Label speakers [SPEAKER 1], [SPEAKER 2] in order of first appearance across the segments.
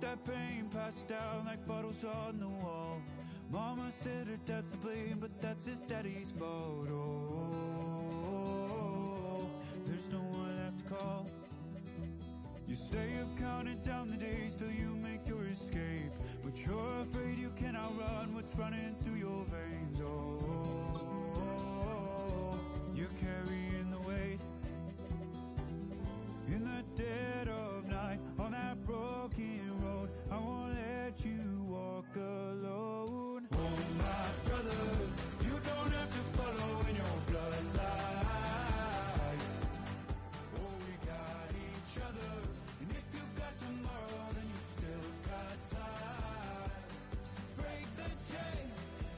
[SPEAKER 1] that pain, passed down like bottles on the wall. Mama said her dad's to blame, but that's his daddy's fault. Oh, there's no one left to call. You stay up counting down the days till you make your escape, but you're afraid you cannot run what's running through your veins. Oh, you're carrying the weight in the dead of night on that broken road. I won't let you walk alone. Oh, my brother, you don't have to follow in your bloodline. Oh, we got each other, and if you got tomorrow, then you still got time to break the chain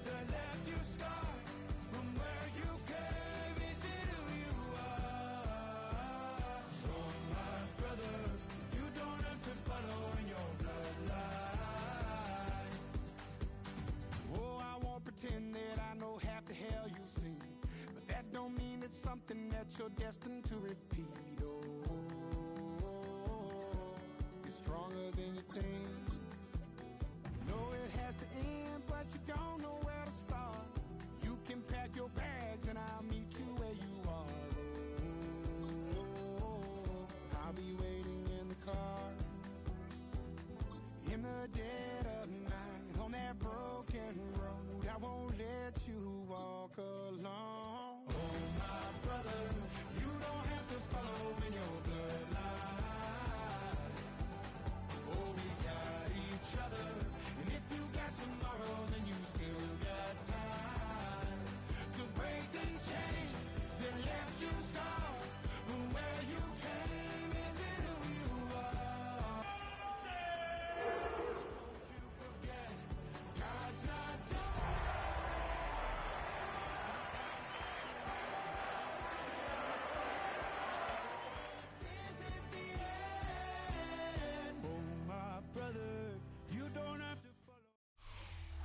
[SPEAKER 1] that left you scarred from where you came. Is it who you are? Oh, my brother, you don't have to follow in your bloodline.
[SPEAKER 2] Oh, I won't pretend that I know half the hell you've seen, but that don't mean it's something that you're destined to repeat. Oh, you're stronger than you think. You know it has to end, but you don't know where to start. You can pack your bags and I'll meet you where you are. Oh, I'll be waiting in the car in the dead of night on that broken road. I won't let you walk alone.
[SPEAKER 1] Oh, my brother, you don't have to follow in your bloodline. Oh, we got each other, and if you got tomorrow, then you still got time to break these chains that left you scarred from where you came. Is it who you are? Don't you forget, God's not done. This isn't the end. Oh, my brother, you don't have to follow.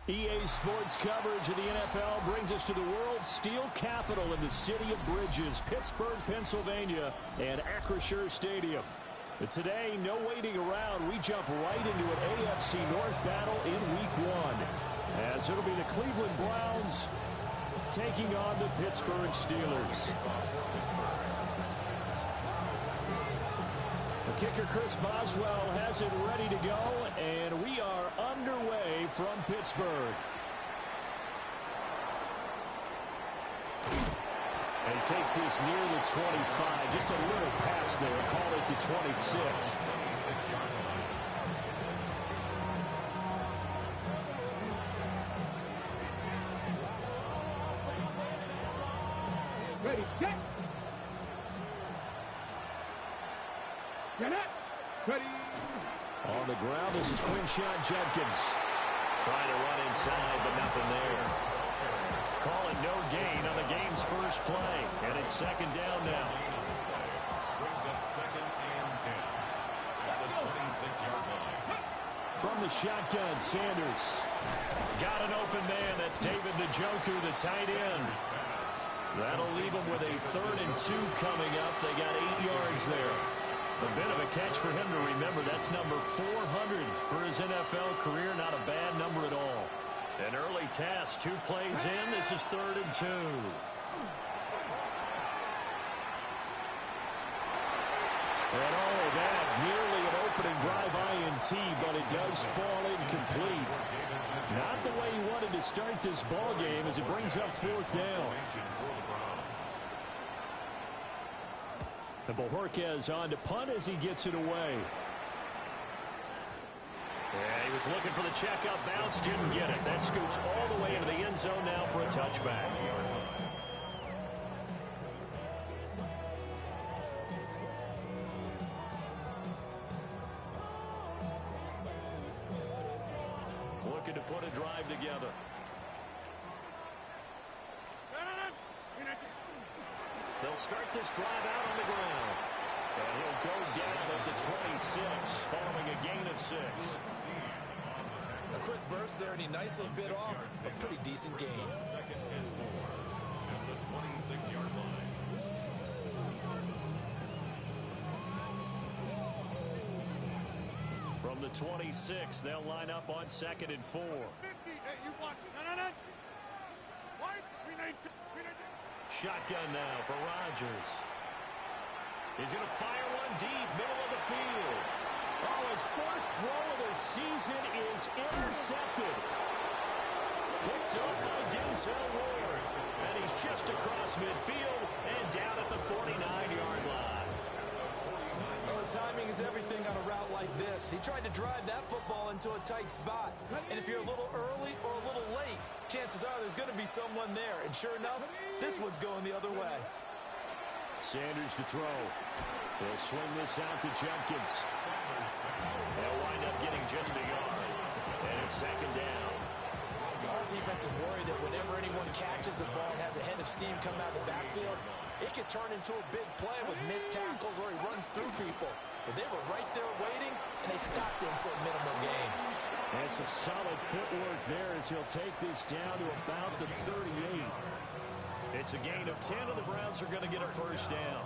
[SPEAKER 3] EA Sports coverage of the NFL brings us to the world's steel capital in the city of bridges, Pittsburgh, Pennsylvania, and Acrisure Stadium. But today, no waiting around. We jump right into an AFC North battle in Week 1, as it'll be the Cleveland Browns taking on the Pittsburgh Steelers. The kicker, Chris Boswell, has it ready to go, and we are underway from Pittsburgh. And he takes this near the 25, just a little past there, call it the 26.
[SPEAKER 4] Ready, set. Get it. Ready.
[SPEAKER 3] On the ground, this is Quinshon Judkins. Trying to run inside, but nothing there. Calling no gain on the game's first play. And it's second down now.
[SPEAKER 5] Brings up 2nd and 10 at the 26-yard line.
[SPEAKER 3] From the shotgun, Sanders. Got an open man. That's David Njoku, the tight end. That'll leave them with a 3rd and 2 coming up. They got 8 yards there. A bit of a catch for him to remember. That's number 400 for his NFL career. Not a bad number at all. An early task, 2 plays in. This is 3rd and 2. And all of that, nearly an opening drive INT, but it does fall incomplete. Not the way he wanted to start this ball game as it brings up 4th down. And Bojorquez on to punt as he gets it away. And he was looking for the checkup bounce, didn't get it. That scoots all the way into the end zone now for a touchback. Looking to put a drive together. They'll start this drive out on the ground. And he'll go down at the 26 following a gain of 6.
[SPEAKER 6] A quick burst there, and he nicely bit off a pretty decent gain.
[SPEAKER 5] 2nd and 4 at the 26-yard line.
[SPEAKER 3] From the 26. They'll line up on 2nd and 4.
[SPEAKER 4] 50. Hey, you watch. No. What?
[SPEAKER 3] Shotgun now for Rodgers. He's going to fire one deep, middle of the field. Oh, his first throw of the season is intercepted. Picked up by Denzel Ward. And he's just across midfield and down at the 49-yard line.
[SPEAKER 6] Well, timing is everything on a route like this. He tried to drive that football into a tight spot. And if you're a little early or a little late, chances are there's going to be someone there. And sure enough, this one's going the other way.
[SPEAKER 3] Sanders to throw. He'll swing this out to Jenkins. They'll wind up getting just a yard. And it's 2nd down.
[SPEAKER 6] Our defense is worried that whenever anyone catches the ball and has a head of steam coming out of the backfield, it could turn into a big play with missed tackles or he runs through people. But they were right there waiting, and they stopped him for a minimal gain.
[SPEAKER 3] And some solid footwork there as he'll take this down to about the 38. It's a gain of 10, and the Browns are going to get a first down.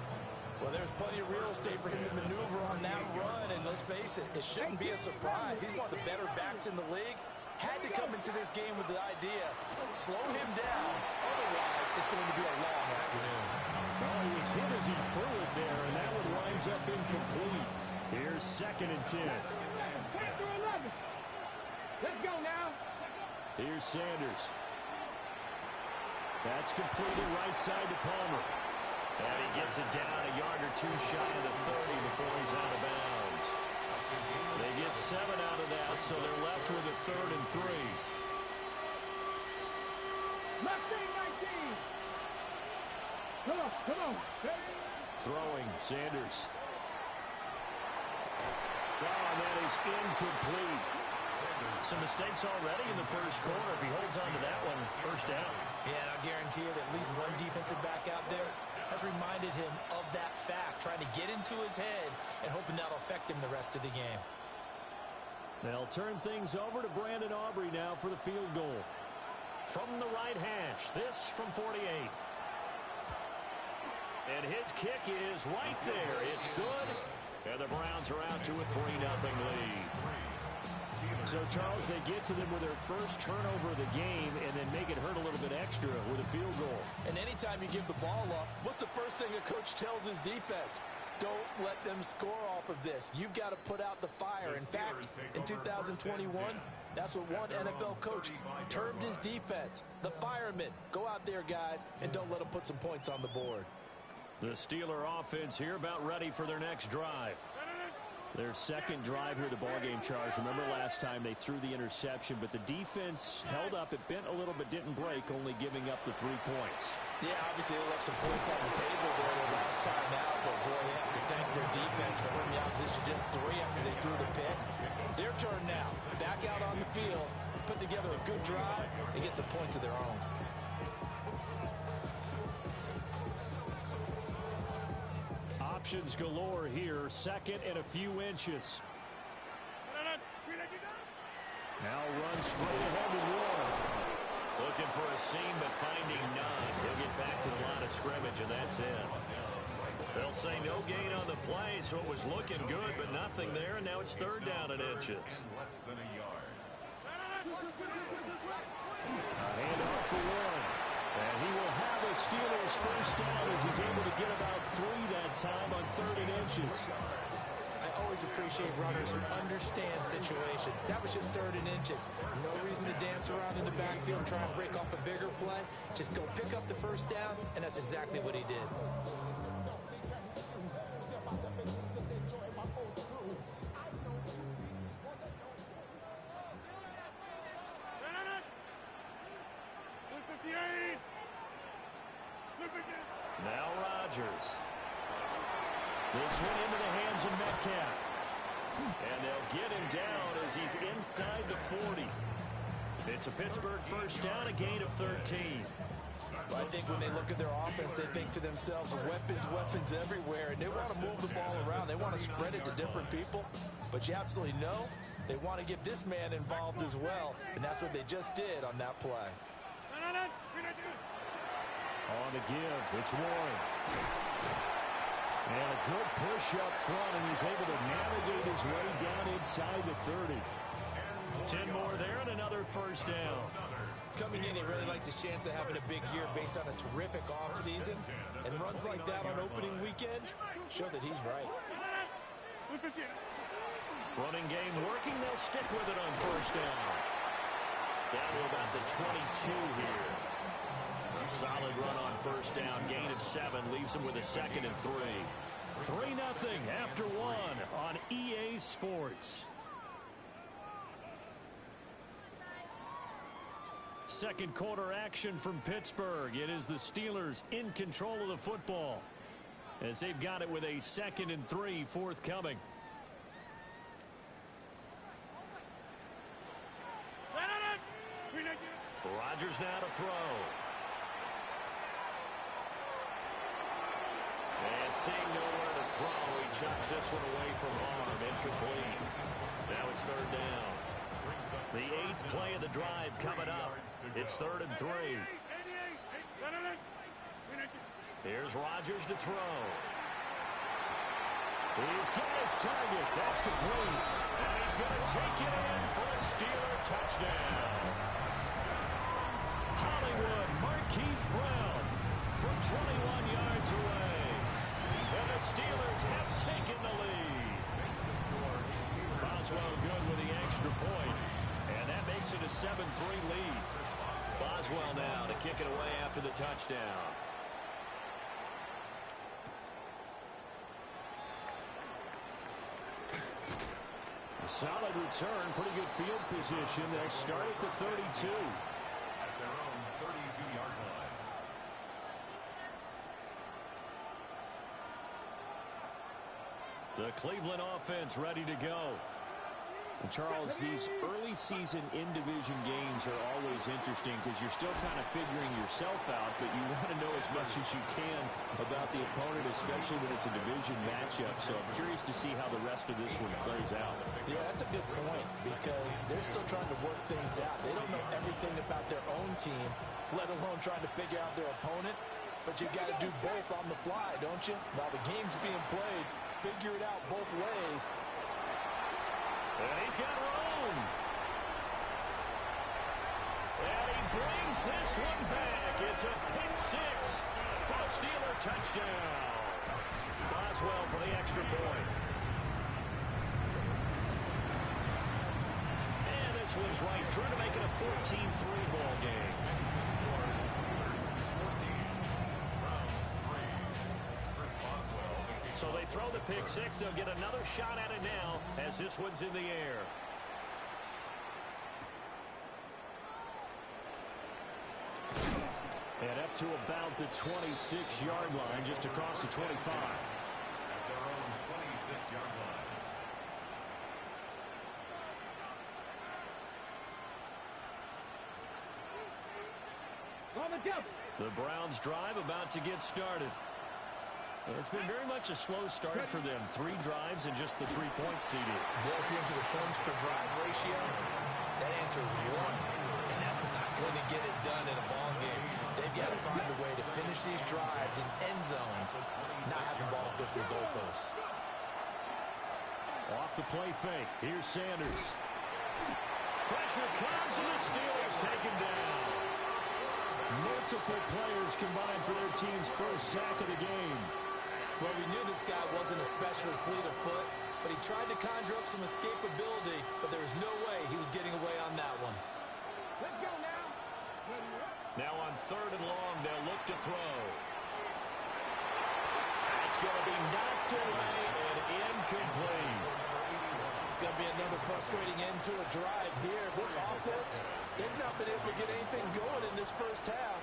[SPEAKER 6] Well, there's plenty of real estate for him to maneuver on that run, and let's face it, it shouldn't be a surprise. He's one of the better backs in the league. Had to come into this game with the idea, slow him down, otherwise it's going to be a long afternoon.
[SPEAKER 3] Well, he was hit as he threw it there, and that one winds up incomplete. Here's 2nd and 10.
[SPEAKER 4] 10 through 11. Let's go now.
[SPEAKER 3] Here's Sanders. That's completed right side to Palmer. And he gets it down a yard or two shy of the 30 before he's out of bounds. They get 7 out of that, so they're left with a 3rd and 3.
[SPEAKER 4] Left 19. Come on.
[SPEAKER 3] Throwing, Sanders. Oh, and that is incomplete. Some mistakes already in the first quarter. If he holds on to that one, first down.
[SPEAKER 6] Yeah, and I guarantee you that at least one defensive back out there has reminded him of that fact, trying to get into his head and hoping that'll affect him the rest of the game.
[SPEAKER 3] They'll turn things over to Brandon Aubrey now for the field goal. From the right hash, this from 48. And his kick is right there. It's good. And the Browns are out to a 3-0 lead. So, Charles, they get to them with their first turnover of the game and then make it hurt a little bit extra with a field goal.
[SPEAKER 6] And anytime you give the ball up, what's the first thing a coach tells his defense? Don't let them score off of this. You've got to put out the fire. In fact, in 2021, that's what one NFL coach termed his defense. The firemen. Go out there, guys, and don't let them put some points on the board.
[SPEAKER 3] The Steeler offense here about ready for their next drive. Their second drive here, the ballgame, Charles. Remember last time they threw the interception, but the defense held up. It bent a little but didn't break, only giving up the 3 points.
[SPEAKER 6] Yeah, obviously they left some points on the table there the last time out, but boy, they have to thank their defense for holding the opposition just 3 after they threw the pick. Their turn now. Back out on the field, put together a good drive, and get some points of their own.
[SPEAKER 3] Options galore here. 2nd and a few inches. Now run straight ahead with Warren. Looking for a seam, but finding none. He'll get back to the line of scrimmage, and that's it. They'll say no gain on the play, so it was looking good, but nothing there, and now it's 3rd down and inches.
[SPEAKER 5] Less than a yard.
[SPEAKER 3] Hand off for Warren. And he will have a Steelers first down as he's able to get about 3 that time on 3rd and inches.
[SPEAKER 6] I always appreciate runners who understand situations. That was just 3rd and inches. No reason to dance around in the backfield and try and break off a bigger play. Just go pick up the first down, and that's exactly what he did.
[SPEAKER 3] Now Rodgers. This one into the hands of Metcalf. And they'll get him down as he's inside the 40. It's a Pittsburgh first down, a gain of 13.
[SPEAKER 6] I think when they look at their offense, they think to themselves, weapons everywhere, and they want to move the ball around. They want to spread it to different people, but you absolutely know they want to get this man involved as well, and that's what they just did on that play.
[SPEAKER 3] On the give, it's Warren. And a good push up front, and he's able to navigate his way down inside the 30. 10 more there and another first down.
[SPEAKER 6] Coming in, he really likes his chance of having a big year based on a terrific offseason. And runs like that on opening weekend show that he's right.
[SPEAKER 3] Running game working. They'll stick with it on first down. Down to about the 22 here. A solid run on first down. Gain of 7 leaves them with a 2nd and 3. 3-0 after 1 on EA Sports. Second quarter action from Pittsburgh. It is the Steelers in control of the football as they've got it with a 2nd and 3 forthcoming. Rodgers now to throw. And seeing nowhere to throw, he chucks this one away from arm. Incomplete. Now it's 3rd down. The 8th play of the drive coming up. It's 3rd and 3. Here's Rodgers to throw. He's got his target. That's complete. And he's going to take it in for a Steeler touchdown. Hollywood Marquise Brown from 21 yards away. And the Steelers have taken the lead. Boswell good with the extra point. And that makes it a 7-3 lead. Boswell now to kick it away after the touchdown. A solid return, pretty good field position. They'll start at the 32.
[SPEAKER 5] At their own 32-yard line.
[SPEAKER 3] The Cleveland offense ready to go. And Charles, these early season in-division games are always interesting because you're still kind of figuring yourself out, but you want to know as much as you can about the opponent, especially when it's a division matchup. So I'm curious to see how the rest of this one plays out.
[SPEAKER 6] Yeah, that's a good point because they're still trying to work things out. They don't know everything about their own team, let alone trying to figure out their opponent. But you got to do both on the fly, don't you? While the game's being played, figure it out both ways.
[SPEAKER 3] And he's got room. And he brings this one back. It's a pick 6 for a Steeler touchdown. Boswell for the extra point. And this one's right through to make it a 14-3 ball game. So they throw the pick 6. They'll get another shot at it now as this one's in the air. And up to about the 26-yard line, just across the 25.
[SPEAKER 5] At their own 26-yard line.
[SPEAKER 3] The Browns drive about to get started. It's been very much a slow start for them. 3 drives and just the 3-point CD.
[SPEAKER 6] Well, if you're into the points per drive ratio, that answer is 1. And that's not going to get it done in a ball game. They've got to find a way to finish these drives in end zones, not having balls go through goalposts.
[SPEAKER 3] Off the play fake. Here's Sanders. Pressure comes and the Steelers take him down. Multiple players combined for their team's first sack of the game.
[SPEAKER 6] Well, we knew this guy wasn't especially fleet of foot, but he tried to conjure up some escapability, but there was no way he was getting away on that one.
[SPEAKER 4] Let's go now.
[SPEAKER 3] Now on 3rd and long, they'll look to throw. That's going to be knocked away and incomplete.
[SPEAKER 6] It's going to be another frustrating end to a drive here. This offense, they've not been able to get anything going in this first half.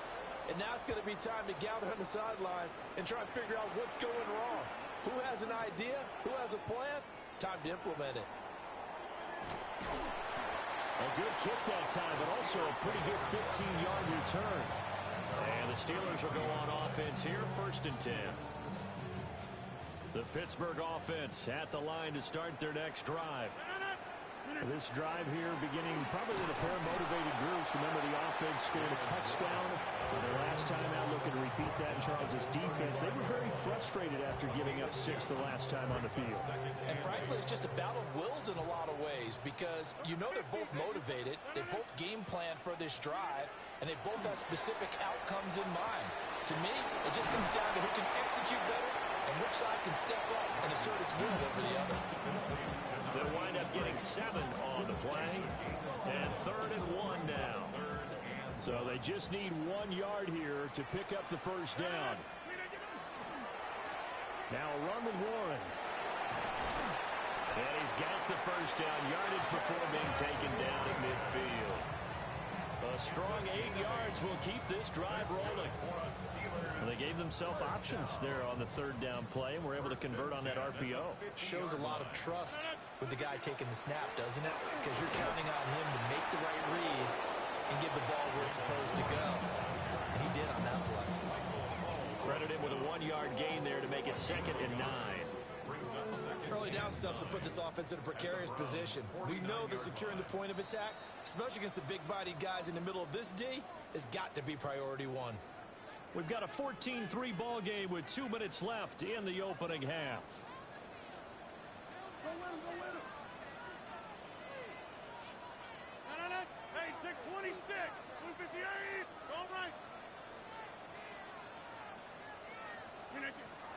[SPEAKER 6] And now it's going to be time to gather on the sidelines and try and figure out what's going wrong. Who has an idea? Who has a plan? Time to implement it.
[SPEAKER 3] A good kick that time, but also a pretty good 15-yard return. And the Steelers will go on offense here, 1st and 10. The Pittsburgh offense at the line to start their next drive. This drive here beginning probably with a pair of motivated groups. Remember, the offense scored a touchdown their last time out. Looking to repeat that in Charles' defense. They were very frustrated after giving up 6 the last time on the field.
[SPEAKER 6] And frankly, it's just a battle of wills in a lot of ways because you know they're both motivated. They both game plan for this drive, and they both have specific outcomes in mind. To me, it just comes down to who can execute better and which side can step up and assert its will over the other.
[SPEAKER 3] They'll wind up getting 7 on the play. And 3rd and 1 now. So they just need 1 yard here to pick up the first down. Now a run with Warren. And he's got the first down yardage before being taken down at midfield. A strong 8 yards will keep this drive rolling. They gave themselves options there on the 3rd down play and were able to convert on that RPO.
[SPEAKER 6] Shows a lot of trust with the guy taking the snap, doesn't it? Because you're counting on him to make the right reads and give the ball where it's supposed to go. And he did on that play.
[SPEAKER 3] Credit him with a 1-yard gain there to make it 2nd and 9.
[SPEAKER 6] Early down stuff to put this offense in a precarious position. We know that securing the point of attack, especially against the big-bodied guys in the middle of this D, has got to be priority 1.
[SPEAKER 3] We've got a 14-3 ball game with 2 minutes left in the opening half.
[SPEAKER 4] Go with him. Hey, 626, 258, all right.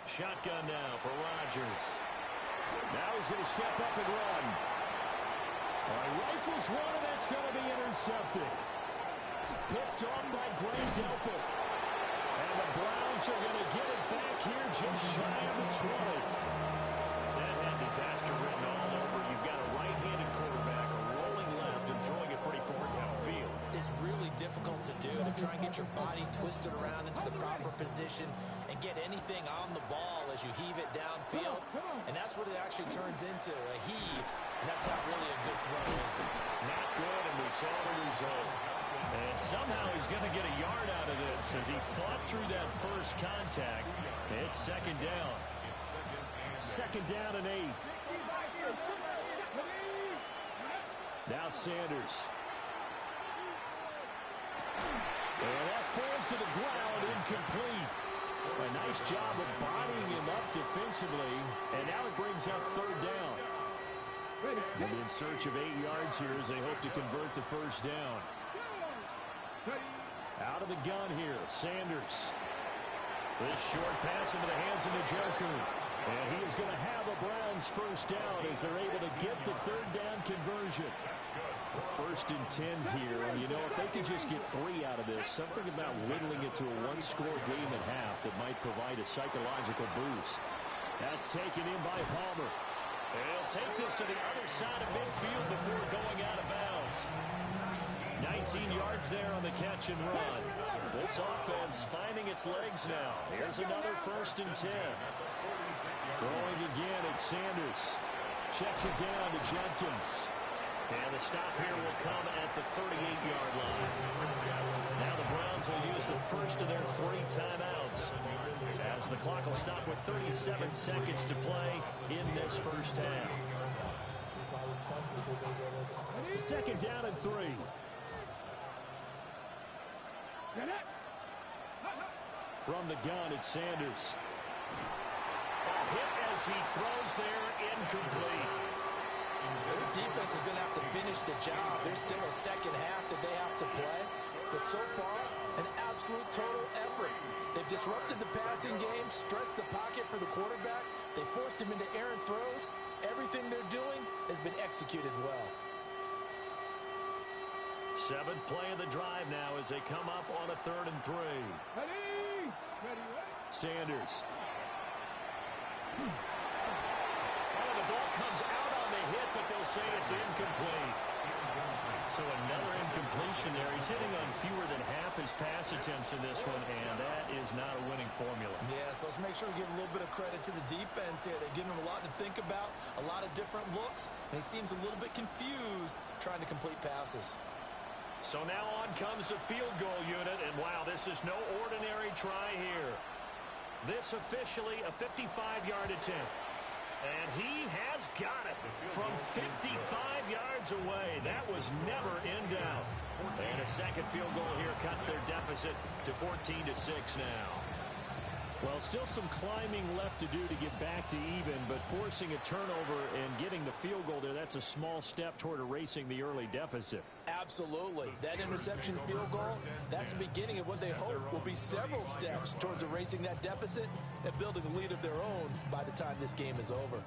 [SPEAKER 3] Shotgun now for Rodgers. Now he's going to step up and run. Rifles one, and that's going to be intercepted. Picked off by Gray Delpit. And the Browns are going to get it back here just shy of the 20. That had disaster written all over. You've got a right-handed quarterback, a rolling left, and throwing it pretty far downfield.
[SPEAKER 6] It's really difficult to do, to try and get your body twisted around into the proper position and get anything on the ball as you heave it downfield. And that's what it actually turns into, a heave. And that's not really a good throw, is it?
[SPEAKER 3] Not good, and we saw the result. And somehow he's going to get a yard out of this as he fought through that first contact. It's 2nd down. 2nd down and 8. Now Sanders. And that falls to the ground, incomplete. A nice job of bodying him up defensively. And now it brings up 3rd down. And in search of 8 yards here as they hope to convert the first down. Out of the gun here, Sanders. This short pass into the hands of Njoku. And he is going to have a Browns first down as they're able to get the 3rd down conversion. 1st and 10 here. And, you know, if they could just get 3 out of this, something about whittling it to a 1-score game at half that might provide a psychological boost. That's taken in by Palmer. And he'll take this to the other side of midfield before going out of bounds. 19 yards there on the catch and run. This offense finding its legs now. Here's another 1st and 10. Throwing again at Sanders. Checks it down to Jenkins. And the stop here will come at the 38-yard line. Now the Browns will use the first of their 3 timeouts as the clock will stop with 37 seconds to play in this first half. 2nd down and 3. From the gun, it's Sanders. A hit as he throws there, incomplete.
[SPEAKER 6] This defense is going to have to finish the job. There's still a second half that they have to play. But so far, an absolute total effort. They've disrupted the passing game, stressed the pocket for the quarterback. They forced him into errant throws. Everything they're doing has been executed well.
[SPEAKER 3] 7th play of the drive now as they come up on a 3rd and 3. Sanders. Oh, the ball comes out on the hit, but they'll say it's incomplete. So another incompletion there. He's hitting on fewer than half his pass attempts in this one, and that is not a winning formula.
[SPEAKER 6] Yeah, so let's make sure we give a little bit of credit to the defense here. They've given him a lot to think about, a lot of different looks, and he seems a little bit confused trying to complete passes.
[SPEAKER 3] So now on comes the field goal unit, and wow, this is no ordinary try here. This officially a 55-yard attempt. And he has got it from 55 yards away. That was never in doubt. And a second field goal here cuts their deficit to 14-6 now.
[SPEAKER 7] Well, still some climbing left to do to get back to even, but forcing a turnover and getting the field goal there, that's a small step toward erasing the early deficit.
[SPEAKER 6] Absolutely. That interception field goal, that's the beginning of what they hope will be several steps towards erasing that deficit and building a lead of their own by the time this game is over.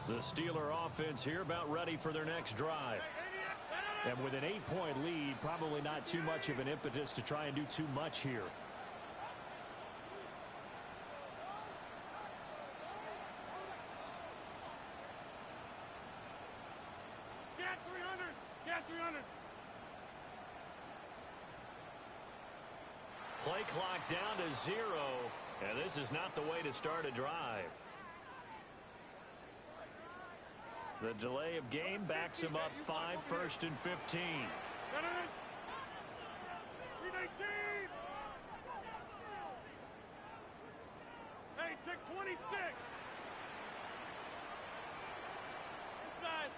[SPEAKER 3] The Steeler offense here about ready for their next drive.
[SPEAKER 7] And with an 8-point lead, probably not too much of an impetus to try and do too much here.
[SPEAKER 4] Get 300! Get 300!
[SPEAKER 3] Play clock down to 0, and this is not the way to start a drive. The delay of game backs him up 5, 1st and 15.
[SPEAKER 4] Hey, take 26. Inside.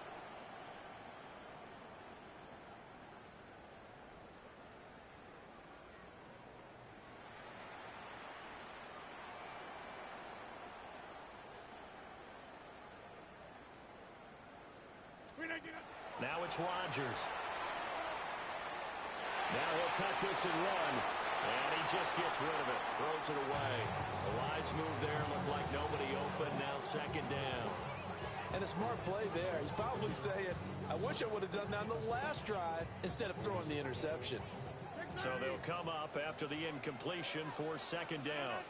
[SPEAKER 3] Now it's Rodgers. Now he'll tuck this and run. And he just gets rid of it. Throws it away. A wise move there. Looked like nobody open. Now second down.
[SPEAKER 6] And a smart play there. He's probably saying, I wish I would have done that on the last drive instead of throwing the interception.
[SPEAKER 3] So they'll come up after the incompletion for second down.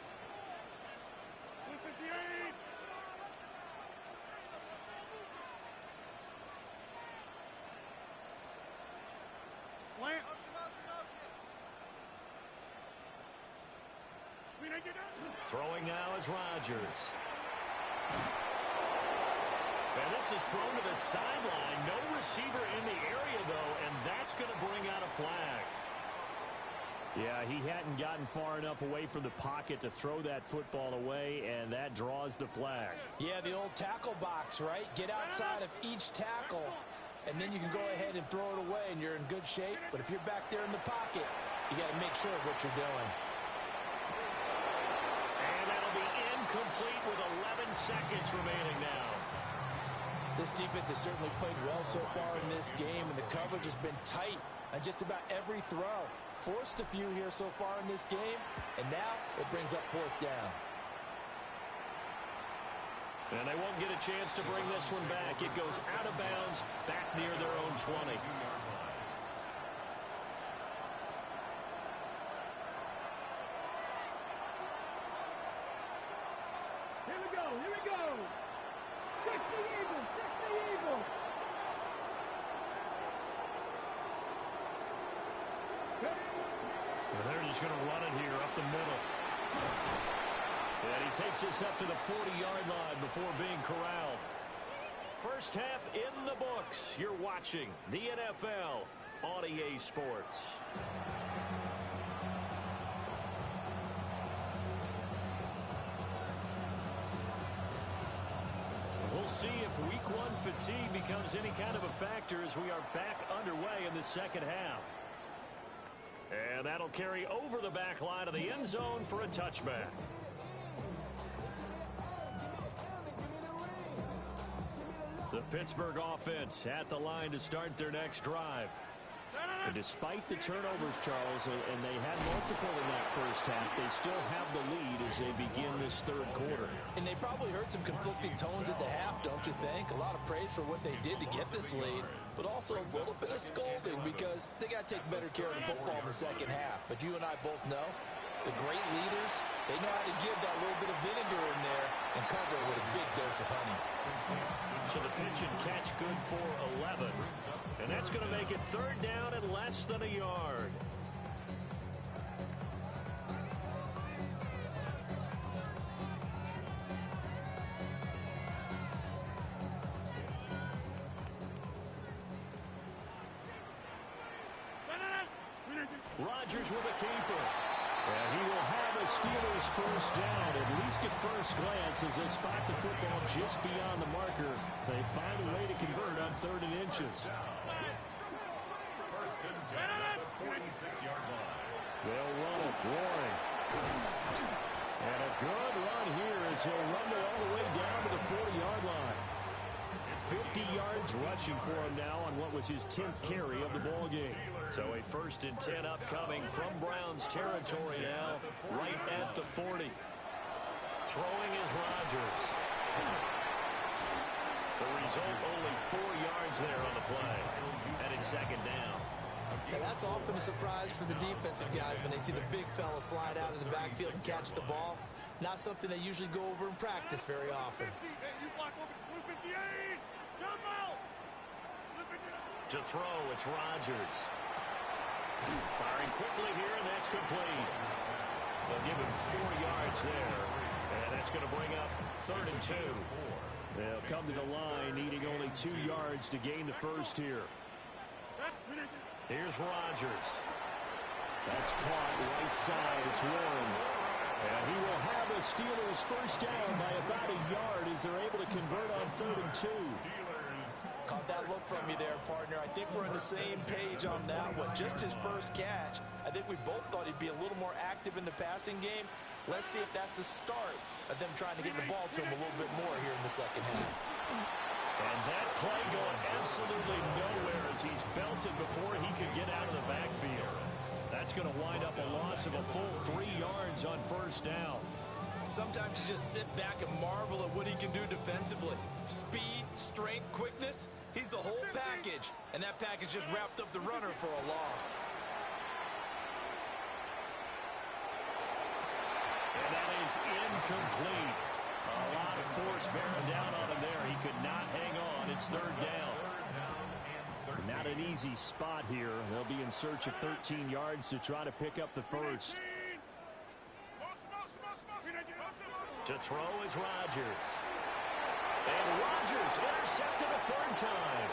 [SPEAKER 3] Throwing now is Rodgers. And this is thrown to the sideline. No receiver in the area, though, and that's going to bring out a flag.
[SPEAKER 7] Yeah, he hadn't gotten far enough away from the pocket to throw that football away, and that draws the flag.
[SPEAKER 6] Yeah, the old tackle box, right? Get outside of each tackle, and then you can go ahead and throw it away, and you're in good shape. But if you're back there in the pocket, you got to make sure of what you're doing.
[SPEAKER 3] Complete with 11 seconds remaining now.
[SPEAKER 6] This defense has certainly played well so far in this game, and the coverage has been tight on just about every throw. Forced a few here so far in this game, and now it brings up fourth down.
[SPEAKER 3] And they won't get a chance to bring this one back. It goes out of bounds, back near their own 20. Going to run it here up the middle. And he takes this up to the 40-yard line before being corralled. First half in the books. You're watching the NFL on EA Sports. We'll see if week one fatigue becomes any kind of a factor as we are back underway in the second half. And that'll carry over the back line of the end zone for a touchback. The Pittsburgh offense at the line to start their next drive.
[SPEAKER 7] And despite the turnovers, Charles, and they had multiple in that first half, they still have the lead as they begin this third quarter.
[SPEAKER 6] And they probably heard some conflicting tones at the half, don't you think? A lot of praise for what they did to get this lead, but also a little bit of scolding because they got to take better care of the football in the second half. But you and I both know the great leaders, they know how to give that little bit of vinegar in there and cover it with a big dose of honey.
[SPEAKER 3] So the pitch and catch good for 11. And that's going to make it third down and less than a yard. Rodgers with a keeper. And he will have a Steelers first down, at least at first glance, as they spot the football just beyond the marker. They find a way to convert on 3rd and inches.
[SPEAKER 5] First and 10 at the 46-yard line.
[SPEAKER 3] They'll run it, Warren. And a good run here as he'll rumble all the way down to the 40-yard line. 50 yards rushing for him now on what was his 10th carry of the ball game. So a 1st and 10 upcoming from Browns territory now, right at the 40. Throwing is Rodgers. The result, only 4 yards there on the play. And it's 2nd down.
[SPEAKER 6] And that's often a surprise for the defensive guys when they see the big fella slide out of the backfield and catch the ball. Not something they usually go over in practice very often.
[SPEAKER 3] To throw, it's Rodgers. Firing quickly here, and that's complete. They'll give him 4 yards there, and that's going to bring up 3rd and 2. They'll come to the line, needing only 2 yards to gain the first here. Here's Rodgers. That's caught right side. It's Warren. And he will have a Steelers first down by about a yard as they're able to convert on 3rd and 2.
[SPEAKER 6] Caught that look from you there, partner. I think we're on the same page on that one. Just his first catch. I think we both thought he'd be a little more active in the passing game. Let's see if that's the start of them trying to get the ball to him a little bit more here in the second half.
[SPEAKER 3] And that play going absolutely nowhere as he's belted before he could get out of the backfield. That's going to wind up a loss of a full 3 yards on first down.
[SPEAKER 6] Sometimes you just sit back and marvel at what he can do defensively. Speed, strength, quickness. He's the whole package. And that package just wrapped up the runner for a loss.
[SPEAKER 3] And that is incomplete. A lot of force bearing down on him there. He could not hang on. It's 3rd down. Not an easy spot here. They'll be in search of 13 yards to try to pick up the first. To throw is Rodgers. And Rodgers intercepted a 3rd time.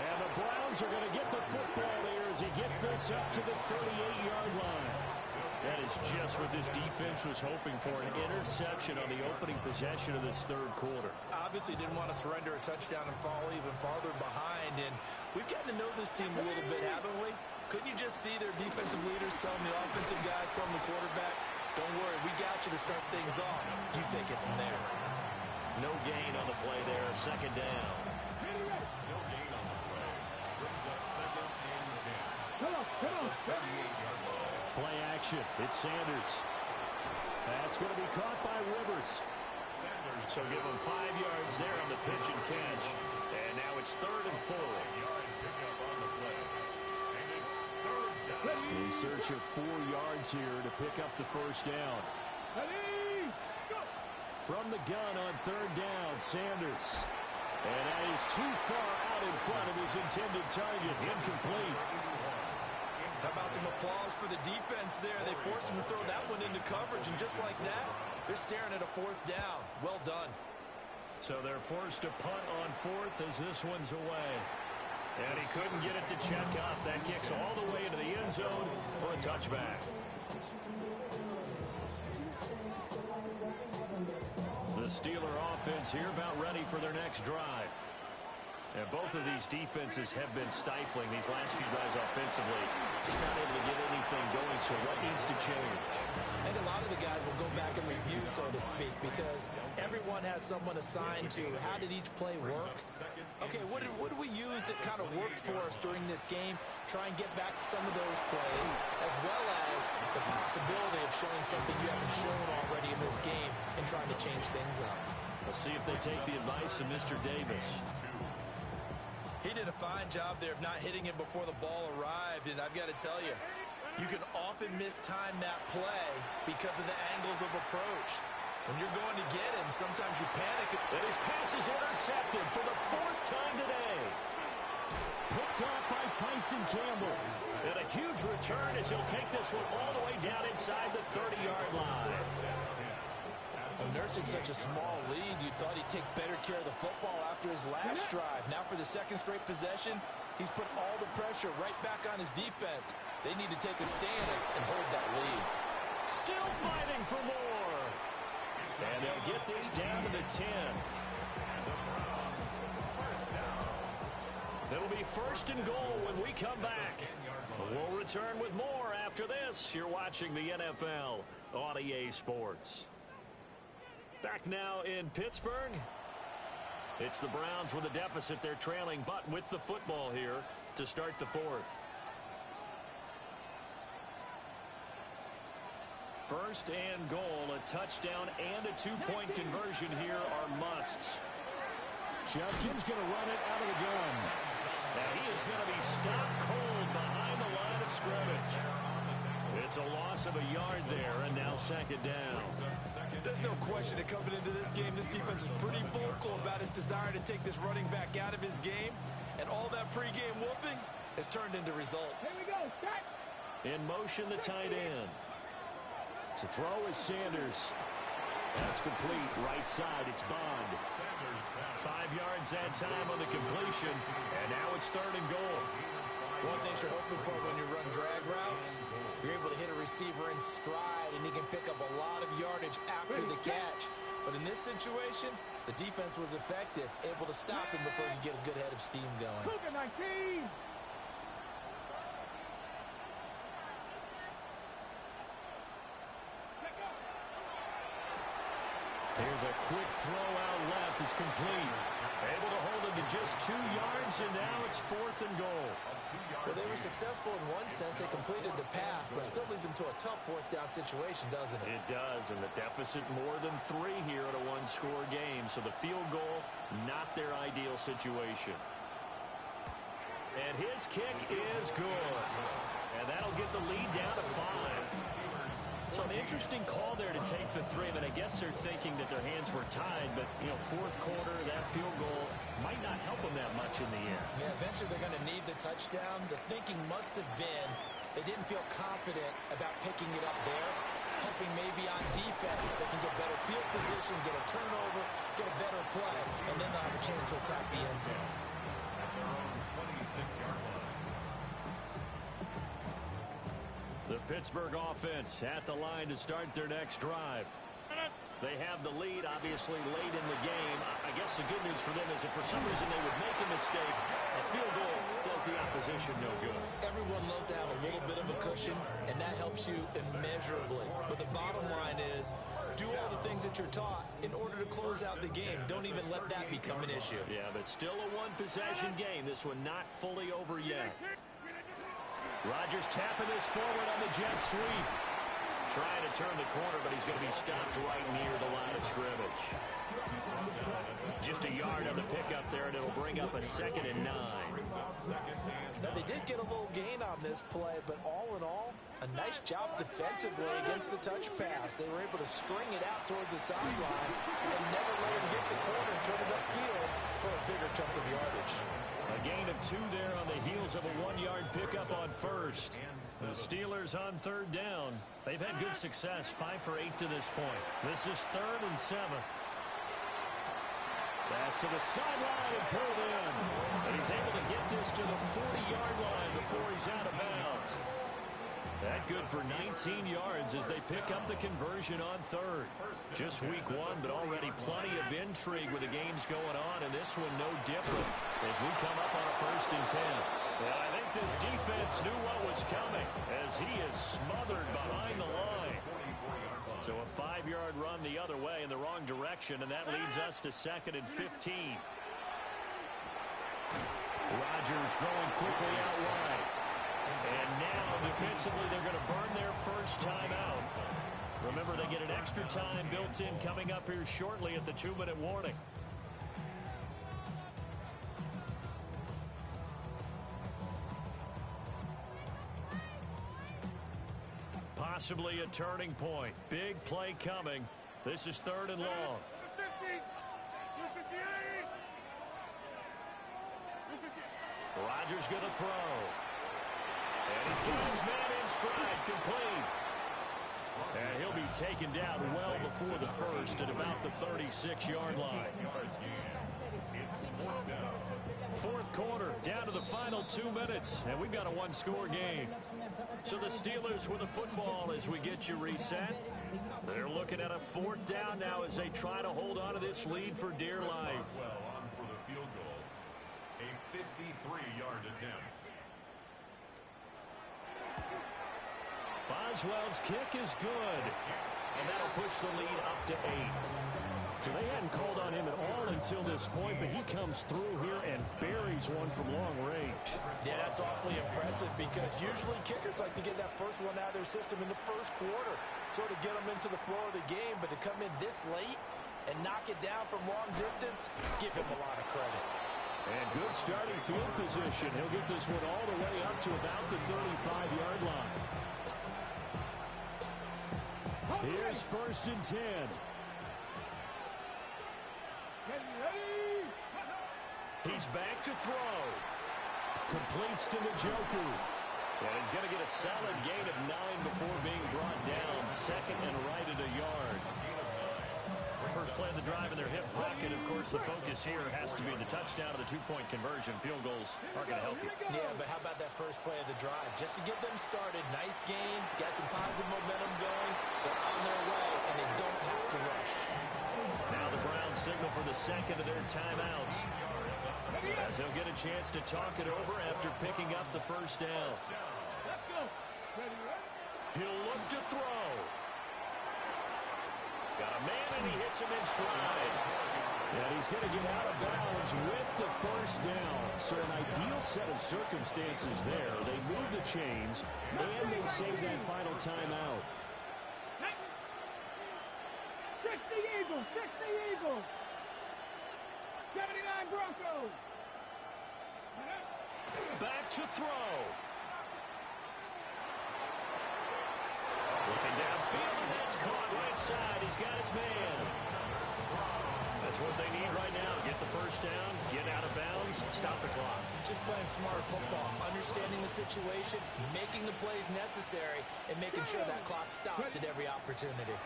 [SPEAKER 3] And the Browns are going to get the football here as he gets this up to the 38-yard line. That is just what this defense was hoping for, an interception on the opening possession of this 3rd quarter.
[SPEAKER 6] Obviously didn't want to surrender a touchdown and fall even farther behind. And we've gotten to know this team a little bit, haven't we? Couldn't you just see their defensive leaders telling the offensive guys, telling the quarterback, don't worry, we got you to start things off. You take it from there.
[SPEAKER 3] No gain on the play there, 2nd down.
[SPEAKER 5] No gain on the play. Brings up 2nd and 10.
[SPEAKER 4] Come on.
[SPEAKER 5] 38-yard line.
[SPEAKER 3] Play action. It's Sanders. That's going to be caught by Rivers. So give him 5 yards there on the pitch and catch. And now it's 3rd and 4.
[SPEAKER 5] Yard pickup on the play. And it's 3rd down.
[SPEAKER 3] In search of 4 yards here to pick up the first down. From the gun on 3rd down, Sanders. And that is too far out in front of his intended target. Incomplete.
[SPEAKER 6] How about some applause for the defense there? They forced him to throw that one into coverage, and just like that, they're staring at a 4th down. Well done.
[SPEAKER 3] So they're forced to punt on 4th as this one's away. And he couldn't get it to check off. That kicks all the way into the end zone for a touchback. The Steeler offense here about ready for their next drive. And both of these defenses have been stifling these last few drives offensively. Just not able to get anything going, so what needs to change?
[SPEAKER 6] And a lot of the guys will go back and review, so to speak, because everyone has someone assigned to how did each play work. Okay, what did we use that kind of worked for us during this game? Try and get back to some of those plays, as well as the possibility of showing something you haven't shown already in this game and trying to change things up.
[SPEAKER 3] We'll see if they take the advice of Mr. Davis.
[SPEAKER 6] He did a fine job there of not hitting him before the ball arrived, and I've got to tell you, you can often mistime that play because of the angles of approach. When you're going to get him, sometimes you panic.
[SPEAKER 3] And his pass is intercepted for the 4th time today. Picked off by Tyson Campbell. And a huge return as he'll take this one all the way down inside the 30-yard line.
[SPEAKER 6] Nursing such a small lead, you thought he'd take better care of the football after his last drive. Now for the 2nd straight possession, He's put all the pressure right back on his defense. They need to take a stand and hold that lead.
[SPEAKER 7] Still fighting for more. And they'll get this down to the 10. It'll be first and goal when we come back. We'll return with more after this. You're watching the NFL on EA Sports. Back now in Pittsburgh. It's the Browns with a deficit. They're trailing, but with the football here to start the fourth. First and goal, a touchdown and a two-point conversion here are musts.
[SPEAKER 8] Judkins going to run it out of the gun.
[SPEAKER 7] Now he is going to be stopped cold behind the line of scrimmage. It's a loss of a yard there, and now second down.
[SPEAKER 6] There's no question that coming into this game, this defense is pretty vocal about its desire to take this running back out of his game, and all that pregame whooping has turned into results.
[SPEAKER 4] Here we go, start.
[SPEAKER 7] In motion, the tight end. To throw is Sanders. That's complete. Right side, it's Bond. 5 yards that time on the completion, and now it's third and goal.
[SPEAKER 6] One thing you're hoping for when you run drag routes, you're able to hit a receiver in stride, and he can pick up a lot of yardage after the catch. But in this situation, the defense was effective, able to stop him before he could get a good head of steam going.
[SPEAKER 4] Cougar 19.
[SPEAKER 7] Here's a quick throw out left. It's complete. Able to hold it to just 2 yards, and now it's fourth and goal.
[SPEAKER 6] Well, they were successful in one sense. They completed the pass, but still leads them to a tough fourth down situation, doesn't it?
[SPEAKER 7] It does, and the deficit more than 3 here in a one-score game. So the field goal, not their ideal situation. And his kick is good. And that'll get the lead down to 5. So an interesting call there to take the 3. I mean, I guess they're thinking that their hands were tied, but, you know, fourth quarter, that field goal might not help them that much in the end.
[SPEAKER 6] Yeah, eventually they're going to need the touchdown. The thinking must have been they didn't feel confident about picking it up there, hoping maybe on defense they can get better field position, get a turnover, get a better play, and then they'll have a chance to attack the end zone.
[SPEAKER 5] At their own 26-yard line.
[SPEAKER 7] The Pittsburgh offense at the line to start their next drive. They have the lead, obviously, late in the game. I guess the good news for them is if for some reason they would make a mistake, a field goal does the opposition no good.
[SPEAKER 6] Everyone loves to have a little bit of a cushion, and that helps you immeasurably. But the bottom line is, do all the things that you're taught in order to close out the game. Don't even let that become an issue.
[SPEAKER 7] Yeah, but still a one-possession game. This one not fully over yet. Rodgers tapping this forward on the jet sweep. Trying to turn the corner, but he's going to be stopped right near the line of scrimmage. Just a yard on the pickup there, and it'll bring up a 2nd and 9.
[SPEAKER 6] Now, they did get a little gain on this play, but all in all, a nice job defensively against the touch pass. They were able to string it out towards the sideline and never let him get the corner and turn it upfield for a bigger chunk of yardage.
[SPEAKER 7] A gain of 2 there on the heels of a 1-yard pickup on first. The Steelers on third down. They've had good success, 5 for 8 to this point. This is 3rd and 7. Pass to the sideline and pulled in. And he's able to get this to the 40-yard line before he's out of bounds. That good for 19 yards as they pick up the conversion on third. Just week 1, but already plenty of intrigue with the games going on, and this one no different as we come up on a 1st and 10. And I think this defense knew what was coming as he is smothered behind the line. So a 5-yard run the other way in the wrong direction, and that leads us to 2nd and 15. Rodgers throwing quickly out wide. And now, defensively, they're going to burn their first time out. Remember, they get an extra time built in coming up here shortly at the 2-minute warning. Possibly a turning point. Big play coming. This is 3rd and long. Rodgers going to throw. And he's got his man in stride, complete. And he'll be taken down well before the first at about the 36-yard line.
[SPEAKER 5] Fourth down.
[SPEAKER 3] Fourth quarter, down to the final 2 minutes, and we've got a one-score game. So the Steelers with the football as we get you reset. They're looking at a fourth down now as they try to hold on to this lead for dear life.
[SPEAKER 5] Well, on for the field goal. A 53-yard attempt.
[SPEAKER 3] Boswell's kick is good, and that'll push the lead up to 8.
[SPEAKER 8] So they hadn't called on him at all until this point, but he comes through here and buries one from long range.
[SPEAKER 6] Yeah, that's awfully impressive because usually kickers like to get that first one out of their system in the first quarter, sort of get them into the flow of the game, but to come in this late and knock it down from long distance, give him a lot of credit.
[SPEAKER 8] And good starting field position. He'll get this one all the way up to about the 35-yard line. Here's 1st and 10.
[SPEAKER 3] He's back to throw.
[SPEAKER 8] Completes to Njoku.
[SPEAKER 3] And he's going to get a solid gain of 9 before being brought down. Second and right at a yard. First play of the drive in their hip pocket. Of course, the focus here has to be the touchdown of the two-point conversion. Field goals are going to help you.
[SPEAKER 6] Yeah, but how about that first play of the drive? Just to get them started, nice game, got some positive momentum going. They're on their way, and they don't have to rush.
[SPEAKER 3] Now the Browns signal for the second of their timeouts, as he'll get a chance to talk it over after picking up the first down. He'll look to throw. Got a man, and he hits him in stride.
[SPEAKER 8] And he's going to get out of bounds with the first down. So an ideal set of circumstances there. They move the chains, and they save that final timeout.
[SPEAKER 4] 60 Eagles, 60 Eagles. 79 Broncos.
[SPEAKER 3] Back to throw. Looking downfield, and that's caught right side. He's got his man. That's what they need right now. Get the first down, get out of bounds, stop the clock.
[SPEAKER 6] Just playing smart football, understanding the situation, making the plays necessary, and making sure that clock stops at every opportunity.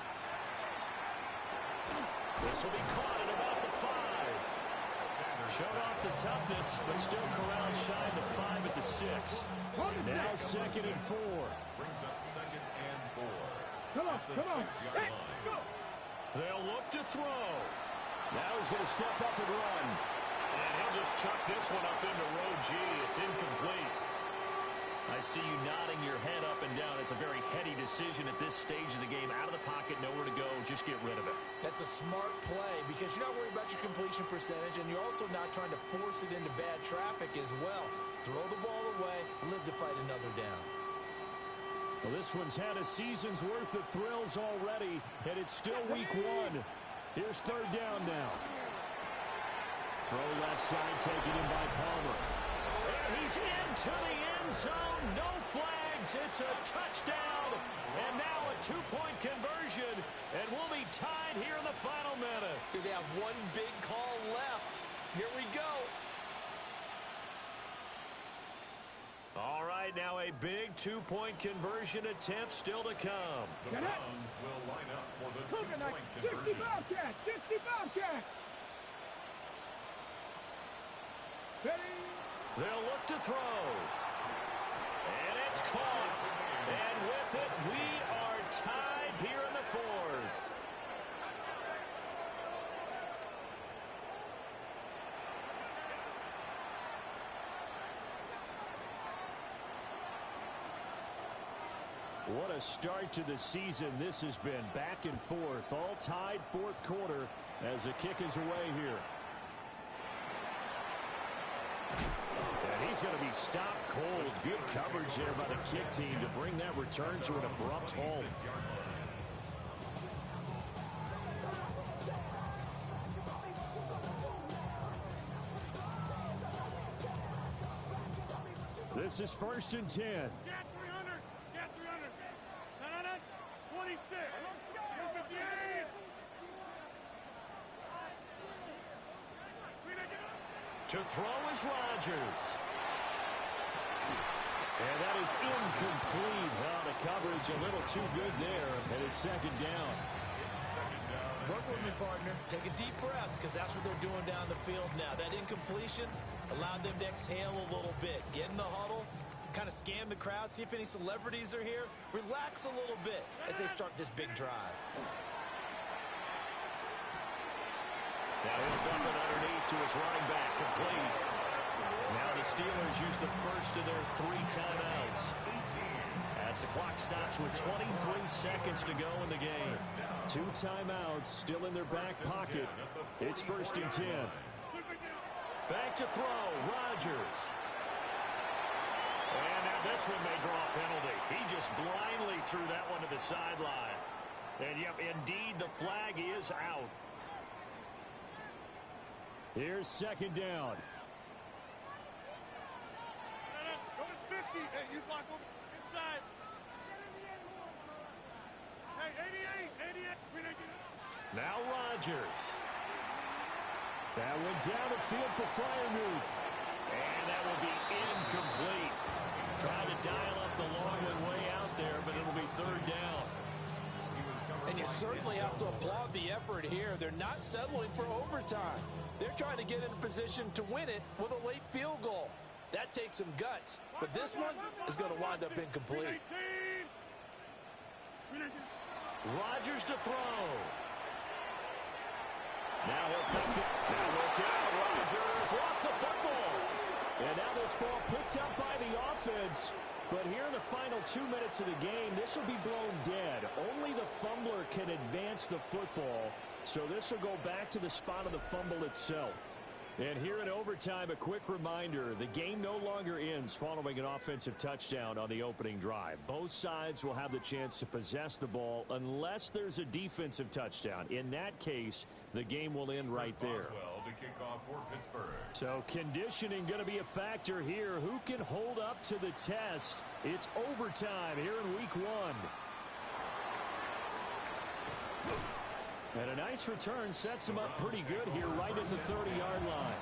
[SPEAKER 3] This will be caught at about the 5. Showed off the toughness, but still corralled shy of the 5 at the 6.
[SPEAKER 8] Now 2nd and 4.
[SPEAKER 5] Brings up 2nd and 4.
[SPEAKER 4] Come on, come on. Hey, go.
[SPEAKER 3] They'll look to throw.
[SPEAKER 8] Now he's going to step up and run.
[SPEAKER 3] And he'll just chuck this one up into row G. It's incomplete. I see you nodding your head up and down. It's a very heady decision at this stage of the game. Out of the pocket, nowhere to go. Just get rid of it.
[SPEAKER 6] That's a smart play because you're not worried about your completion percentage, and you're also not trying to force it into bad traffic as well. Throw the ball away, live to fight another down.
[SPEAKER 8] Well, this one's had a season's worth of thrills already, and it's still week 1. Here's 3rd down now. Throw left side, taken in by Palmer.
[SPEAKER 3] And he's into the end zone. No flags. It's a touchdown. And now a two-point conversion. And we'll be tied here in the final minute.
[SPEAKER 6] They have one big call left. Here we go.
[SPEAKER 3] All right, now a big two-point conversion attempt still to come.
[SPEAKER 5] The Browns will line up for the two-point
[SPEAKER 4] 60
[SPEAKER 5] conversion.
[SPEAKER 4] Bobcats, 60 Bobcats. Steady.
[SPEAKER 3] They'll look to throw. And it's caught. And with it, we are tied here in the 4th.
[SPEAKER 8] What a start to the season this has been. Back and forth, all tied 4th quarter as the kick is away here. And he's going to be stopped cold. Good coverage there by the kick team to bring that return to an abrupt halt. This is 1st and 10.
[SPEAKER 4] Get 300. Get 300. 26. 58.
[SPEAKER 3] To throw is Rodgers.
[SPEAKER 8] And that is incomplete. Well, the coverage a little too good there, and it's 2nd down.
[SPEAKER 6] Rookie with me, partner. Take a deep breath, because that's what they're doing down the field now. That incompletion allowed them to exhale a little bit. Get in the huddle, kind of scan the crowd, see if any celebrities are here. Relax a little bit as they start this big drive.
[SPEAKER 3] Now he'll dump it underneath to his running back, complete. Now the Steelers use the first of their 3 timeouts, as the clock stops with 23 seconds to go in the game.
[SPEAKER 8] 2 timeouts still in their back pocket. It's 1st and 10.
[SPEAKER 3] Back to throw, Rodgers. And now this one may draw a penalty. He just blindly threw that one to the sideline. And yep, indeed, the flag is out.
[SPEAKER 8] Here's 2nd down.
[SPEAKER 4] Number 50. Hey, you block over inside. Hey, 88.
[SPEAKER 3] Now Rodgers.
[SPEAKER 8] That went down the field for Freiermuth.
[SPEAKER 3] And that will be incomplete. Trying to dial up the long way out there, but it'll be 3rd down.
[SPEAKER 6] And you certainly have to applaud the effort here. They're not settling for overtime. They're trying to get in a position to win it with a late field goal. That takes some guts. But this one is going to wind up incomplete.
[SPEAKER 3] Rodgers to throw. Now he'll take it. Now look out. Rodgers lost the football.
[SPEAKER 8] And now this ball picked up by the offense. But here in the final 2 minutes of the game, this will be blown dead. Only the fumbler can advance the football. So this will go back to the spot of the fumble itself. And here in overtime, a quick reminder, the game no longer ends following an offensive touchdown on the opening drive. Both sides will have the chance to possess the ball unless there's a defensive touchdown. In that case, the game will end right there. So conditioning going to be a factor here. Who can hold up to the test? It's overtime here in week 1. And a nice return sets him up pretty good here right at the 30-yard line.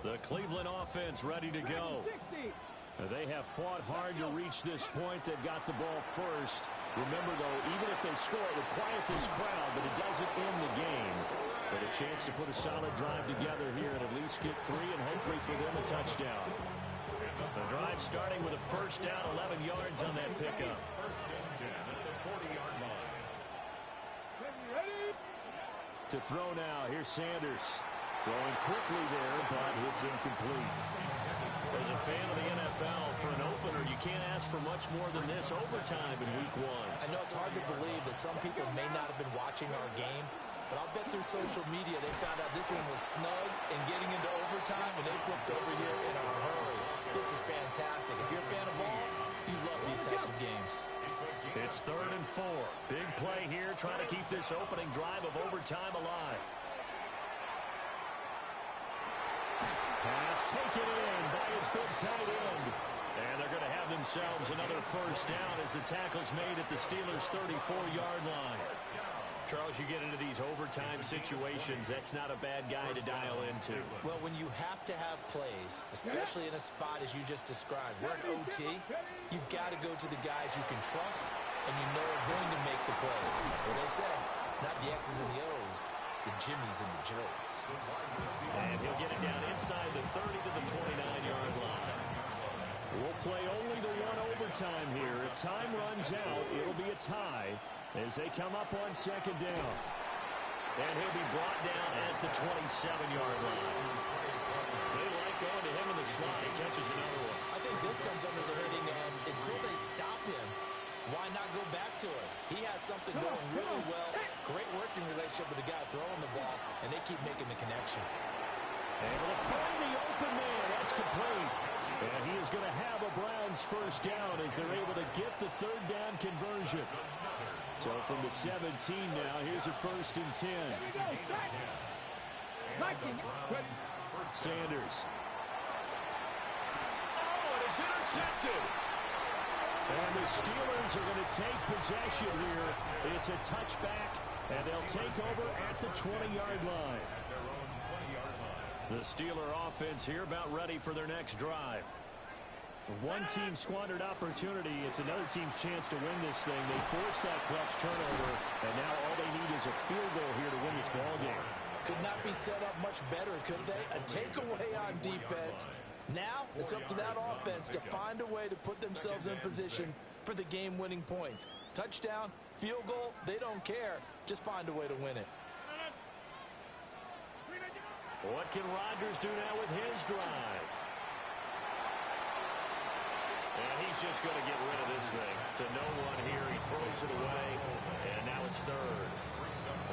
[SPEAKER 3] The Cleveland offense ready to go. They have fought hard to reach this point. They've got the ball first. Remember, though, even if they score, it would quiet this crowd, but it doesn't end the game. But a chance to put a solid drive together here and at least get 3 and hopefully for them a touchdown. The drive starting with a 1st down, 11 yards on that pickup.
[SPEAKER 8] To throw now, here's Sanders. Throwing quickly there, but it's incomplete.
[SPEAKER 3] As a fan of the NFL, for an opener, you can't ask for much more than this overtime in week 1.
[SPEAKER 6] I know it's hard to believe that some people may not have been watching our game, but I'll bet through social media they found out this one was snug and getting into overtime, and they flipped over here in a hurry. This is fantastic. If you're a fan of ball, you love these types of games.
[SPEAKER 3] It's 3rd and 4. Big play here, trying to keep this opening drive of overtime alive.
[SPEAKER 8] Pass taken in by his big tight end.
[SPEAKER 3] And they're going to have themselves another 1st down as the tackle's made at the Steelers' 34-yard line. Charles, you get into these overtime situations, that's not a bad guy to dial into.
[SPEAKER 6] Well, when you have to have plays, especially in a spot as you just described, we're in OT, you've got to go to the guys you can trust and you know are going to make the plays. What they say, it's not the X's and the O's, it's the Jimmies and the Joes.
[SPEAKER 3] And he'll get it down inside the 30 to the 29-yard line.
[SPEAKER 8] We'll play only the 1 overtime here. If time runs out, it'll be a tie as they come up on 2nd down.
[SPEAKER 3] And he'll be brought down at the 27-yard line. They like going to him in the slot. He catches another one.
[SPEAKER 6] I think this comes under the heading of until they stop him, why not go back to it? He has something going really well. Great working relationship with the guy throwing the ball, and they keep making the connection.
[SPEAKER 8] Able to find the open man. That's complete. And he is going to have a Browns 1st down as they're able to get the 3rd down conversion. So from the 17 now, here's a 1st and 10. Sanders.
[SPEAKER 3] Oh, and it's intercepted.
[SPEAKER 8] And the Steelers are going to take possession here. It's a touchback And they'll take over at the 20-yard line.
[SPEAKER 5] At their own 20-yard line.
[SPEAKER 3] The Steeler offense here about ready for their next drive.
[SPEAKER 8] One team squandered opportunity. It's another team's chance to win this thing. They forced that clutch turnover, and now all they need is a field goal here to win this ball game.
[SPEAKER 6] Could not be set up much better, could they? A takeaway on defense. Now it's up to that offense to find a way to put themselves in position for the game-winning points. Touchdown, field goal, they don't care. Just find a way to win it.
[SPEAKER 3] What can Rodgers do now with his drive? And he's just going to get rid of this thing. To no one here, he throws it away, and now it's third.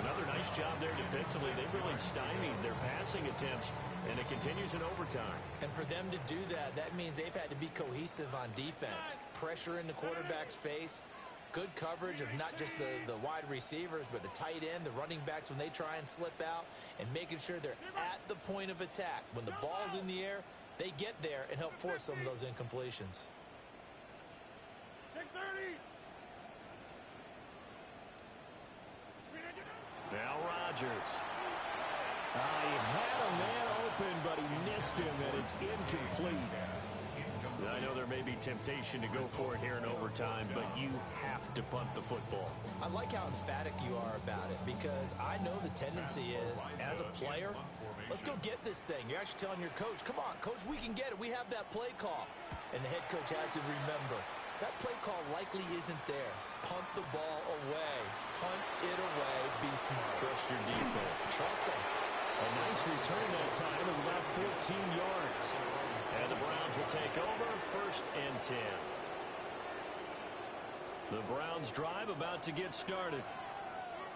[SPEAKER 3] Another nice job there defensively. They really stymied their passing attempts, and it continues in overtime.
[SPEAKER 6] And for them to do that, that means they've had to be cohesive on defense. Pressure in the quarterback's face, good coverage of not just the wide receivers, but the tight end, the running backs when they try and slip out, and making sure they're at the point of attack. When the ball's in the air, they get there and help force some of those incompletions.
[SPEAKER 3] Now Rodgers.
[SPEAKER 8] He had a man open, but he missed him, and it's incomplete.
[SPEAKER 3] I know there may be temptation to go for it here in overtime, but you have to punt the football.
[SPEAKER 6] I like how emphatic you are about it, because I know the tendency is, as a player, let's go get this thing. You're actually telling your coach, come on, coach, we can get it. We have that play call. And the head coach has to remember, that play call likely isn't there. Punt the ball away. Punt it away. Be smart.
[SPEAKER 3] Trust your defense.
[SPEAKER 6] Trust them.
[SPEAKER 8] A nice return that time of about 14 yards.
[SPEAKER 3] And the Browns will take over, 1st and 10. The Browns drive about to get started.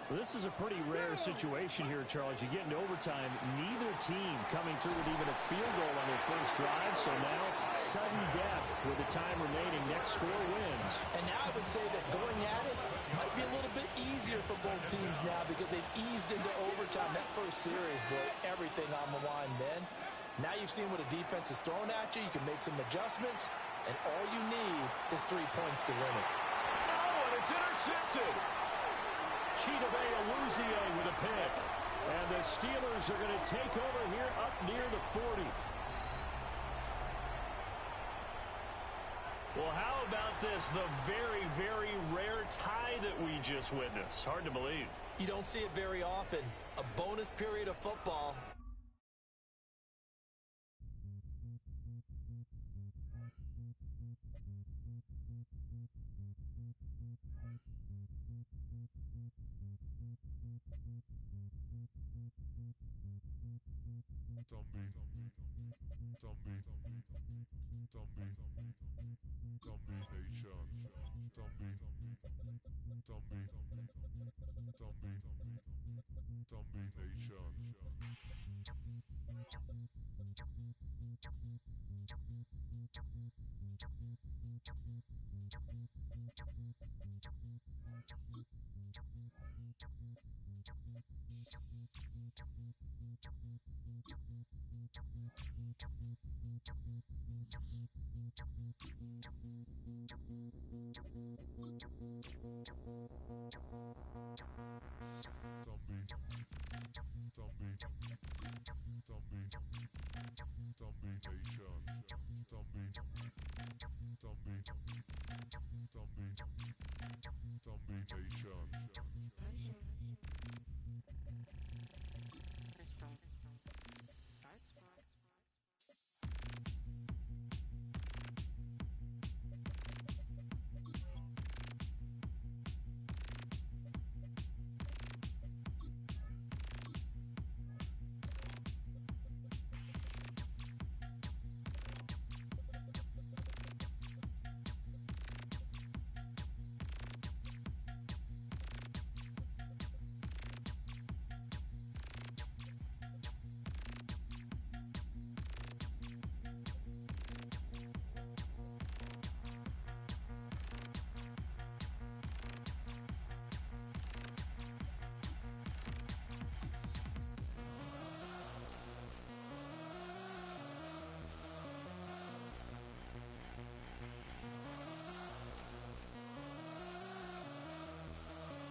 [SPEAKER 8] Well, this is a pretty rare situation here, Charles. You get into overtime, neither team coming through with even a field goal on their first drive, so now sudden death with the time remaining. Next score wins.
[SPEAKER 6] And now I would say that going at it might be a little bit easier for both teams now because they've eased into overtime. That first series, boy, everything on the line then. Now you've seen what a defense is thrown at you. You can make some adjustments, and all you need is 3 points to win it.
[SPEAKER 3] Oh, and it's intercepted.
[SPEAKER 8] Chidobe Awuzie with a pick. And the Steelers are going to take over here up near the 40.
[SPEAKER 3] Well, how about this? The very, very rare tie that we just witnessed. Hard to believe.
[SPEAKER 6] You don't see it very often. A bonus period of football.